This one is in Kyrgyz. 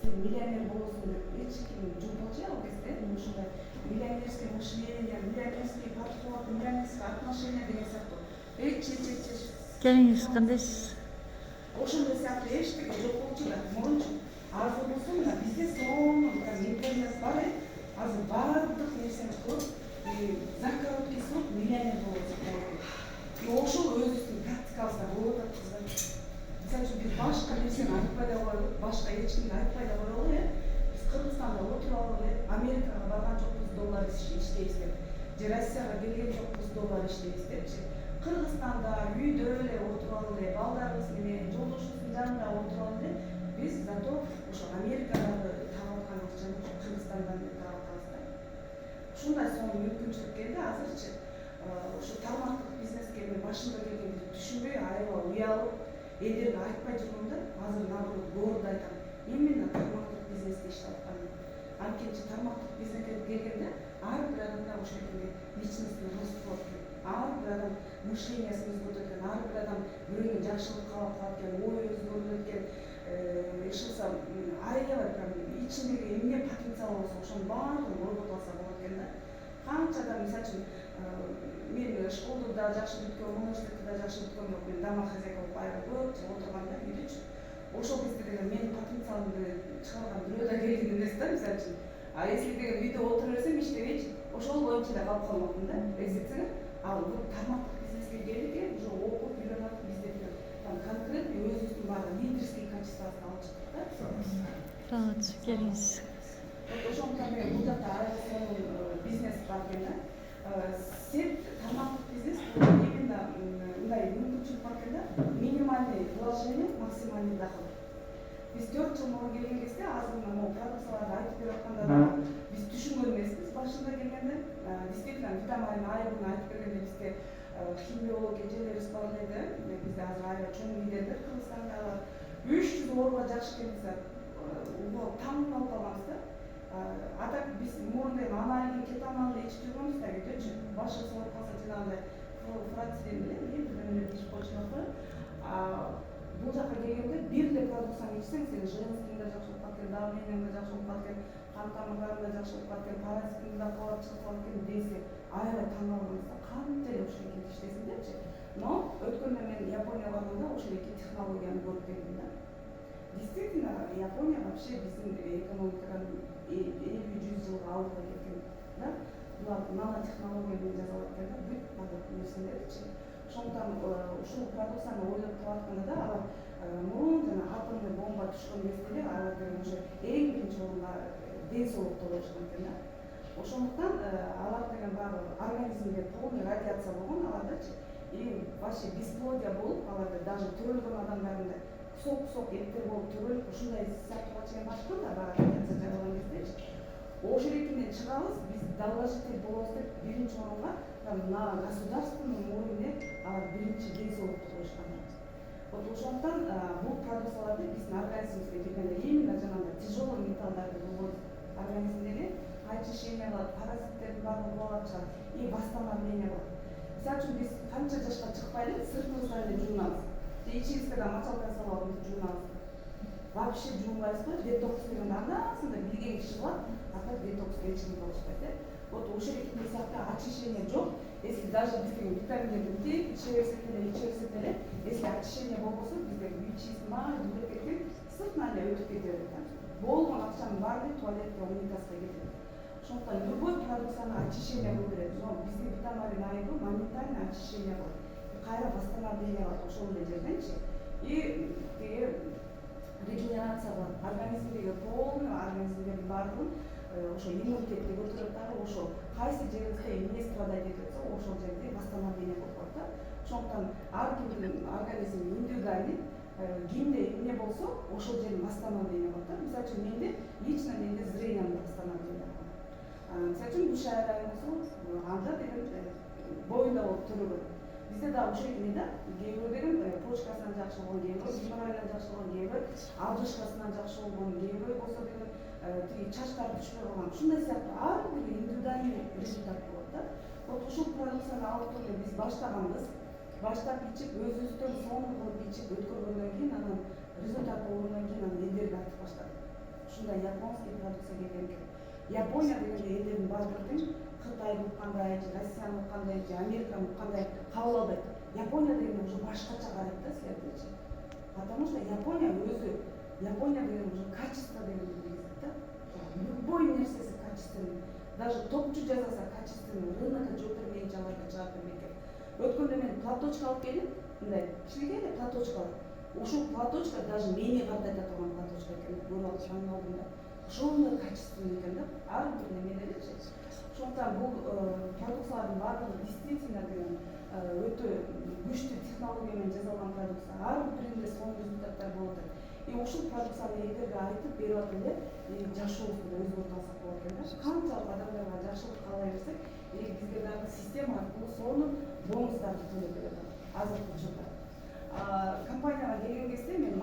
сен миллионер болосуң деп эч ким жумпалчу ал кезде ушундай миллионерский мышление, миллионерский подход, миллионерский отношение деген сыяктуу Келиңиз кандайсыз? ошондой сыяктуу эчтеке жок болчу да. Могунчу азыр болсо мына бизде сонун интернет бар, азыр баардык нерсени кылып, за короткий срок миллионер болот. Ошол өзүбүздүн практикабызда болуп атат кыздар. Мисалы үчүн биз башка нерсени айтпай да коелу, башка эч кимди айтпай да коелу, Биз Кыргызстанда отуруп алып, Америкага барган жокпуз, доллар иштейбиз деп, же Россияга келген жокпуз, доллар иштейбиз депчи. Кыргызстанда үйдө эле отуруп алып, балдарыбыз менен, жолдошубуздун жанында отуруп алып, биз зато ошо Америкадагы таап аткан акчаны Кыргызстандан таап атабыз да. Ушундай сонун мүмкүнчүлүк келди азырчы. Ошо тармактык бизнеске мен башында келгенде түшүнбөй, аябай уялып, элдерге айтпай жүргөм да, азыр наоборот гордо айтам. Именно тармактык бизнесте иштеп атканым. Анткени тармактык бизнеске келгенде ар бир адамда ошентип личностный рост болот экен. Ар бир адам мышлениеси өзгөрөт экен, ар бир адам бирөөгө жакшылык каалап калат экен, ой өзгөрүлөт экен. Эч кылса аябай прям ичиндеги эмне потенциал болсо ошонун баардыгын ойготуп алса болот экен да. Канча адам мисалы үчүн мен школду да жакшы бүткөм, университетти да жакшы бүткөм бирок мен домохозяйка болуп аябай көп жыл отурганда үйдүчү. Ошол кезде деген менин потенциалымды чыгарган бирөө да келген эмес да мисалы үчүн. А если деген үйдө отура берсем иштебейчи, ошол боюнча да калып калмакмын да. Эсептсеңер, ал бул тармактык бизнеске келдик, уже окуп үйрөнүп атып бизде там конкретно өзүбүздүн баягы лидерский качествобузду алып чыктык да. Рахмат, келиңиз. Ошондуктан мен бул жакта аябай сонун бизнес бар экен да. Сен тармактык бизнес именно мындай мүмкүнчүлүк бар экен да. Минимальный вложение, максимальный доход. Биз 4 жыл мурун келген кезде азыр могу продукцияларды айтып берип атканда да биз түшүнгөн эмеспиз башында келгенде. Действительно витамин айыбын айтып бергенде бизге химиология жерлерибиз бар эле. Бизде азыр аябай чоң лидерлер Кыргызстандагы 300 орунга жакшы экен биз таң калып калганбыз да. А так биз мурундай аналин, кетамал ичип жүргөнбүз да үйдөчү. Башы сооруп калса жанагындай фрациден менен бирдемелерди ичип койчулар. Бул жака келгенде бир эле продукцияны ичсең, сен женскийиң да жакшы болуп калат экен, давлениең да жакшы болуп калат экен, кан тамырларың да жакшы болуп калат экен, паразитиң да каалап чыгып калат экен десе, аябай таң калганбыз да. Кантип эле ушул эки иштесин депчи. Но өткөндө мен Японияга барганда ошол эки технологияны көрүп келдим да. Действительно, Япония вообще биздин экономикадан 50-100 жылга алдыга кеткен да. Булар нанотехнология менен жасалат экен да, бүт баардык нерселерчи. Ошондуктан ушул продукцияны ойлоп таапатканда да алар мурун жана атомный бомба түшкөн кезде алар деген уже эң биринчи орунга ден соолукту коюшкан экен да. Ошондуктан алар деген баягы организмде полный радиация болгон алардачы. И вообще бесплодие болуп, аларда даже төрөлгөн адамдарында кусок эттер болуп төрөлүп, ушундай сыяктууга чейин барышкан да баягы радиация жаралган кездечи. Ошол экинен чыгабыз, биз долгожитель болобуз деп биринчи орунга на государственном уровне алар биринчи ден соолукту коюшкан. Вот ошондуктан бул продукцияларды биздин организмибизге киргенде именно жанагындай тяжелый металлдарды выводит организмдеги, очищение кылат, паразиттердин баардыгын кубалап чыгат и восстановление кылат. Мисалы үчүн биз канча жашка чыкпай эле сыртыбызга эле жуунабыз. Ичибизге да мочалка салып алып жуунабыз. Вообще жуунбайбыз, детокс деген анасында билген киши кылат, а так детокс эч ким кылышпайт. Вот ошол эки сыяктуу очищение жок. Если даже бизде витаминдерди тек иче берсек эле, если очищение болбосо, бизде вичизма, кетип, сыртынан эле өтүп кетет да. Болгон акчанын баары туалетке, унитазга кетет. Ошондуктан любой продукцияны очищение кылуу керек. Бизде витамин айыбы моментально очищение кылат. Кайра восстановление кылат ошол эле жерденчи. И регенерация кылат. Организмдеги полный организмдердин баардыгын ошо иммунитетти көтөрөт дагы, ошо кайсы жерибизде эмне страдать этип атса, ошол жерде восстановление болуп калат да. Ошондуктан ар кимдин организми индивидуальный, кимде эмне болсо, ошол жерин восстановление кылат да. Мисалы үчүн лично менде зрениемди восстановление кылат. Мисалы үчүн буш айрайым болсо, анда деген боюнда болуп төрөгөн. Бизде дагы ошол экен да, кээ бирөө деген почкасынан жакшы болгон, кээ бирөө геморройдон жакшы болгон, кээ бирөө одышкасынан жакшы болгон, кээ бирөө болсо деген тиги чачтары түшпөй калган. Ушундай сыяктуу ар бир индивидуальный результат болот да. Вот ушул продукцияны алып туруп биз баштаганбыз. Баштап ичип, өзүбүздөн сонун кылып ичип өткөргөндөн кийин анан результат болгондон кийин анан элдерге айтып баштадык. ушундай японский продукция келген экен. Япония дегенде элдердин баардыгы Кытайды уккандай, Россияны уккандай, Американы уккандай кабыл албайт. Япония дегенде уже башкача карайт да силердечи. Потому что Япония өзү, Япония деген уже качество дегенди билет да. Любой нерсеси качественный. Даже топчу жасаса качественный, рынокко жөтөрмейинче аларга чыгат экен. Өткөндө мен платочка алып келип, мындай кичине эле платочка бар. Ушул платочка даже менее картайта турган платочка экен. Көрүп алып таң алдым да. Ошондой качественный экен да. Ар бир немелеричи. Ошондуктан бул продукциялардын баардыгы действительно деген өтө күчтүү технология менен жасалган продукция. Ар биринде сонун результаттар болот. И ушул продукцияны элдерге айтып берип атып эле жашообузду да өзгөртүп алсак болот экен да. Канчалык адамдарга жакшылык каалай берсек, бизге дагы система аркылуу сонун бонустарды төлөп берет азыркы учурда. Компанияга келген кезде мен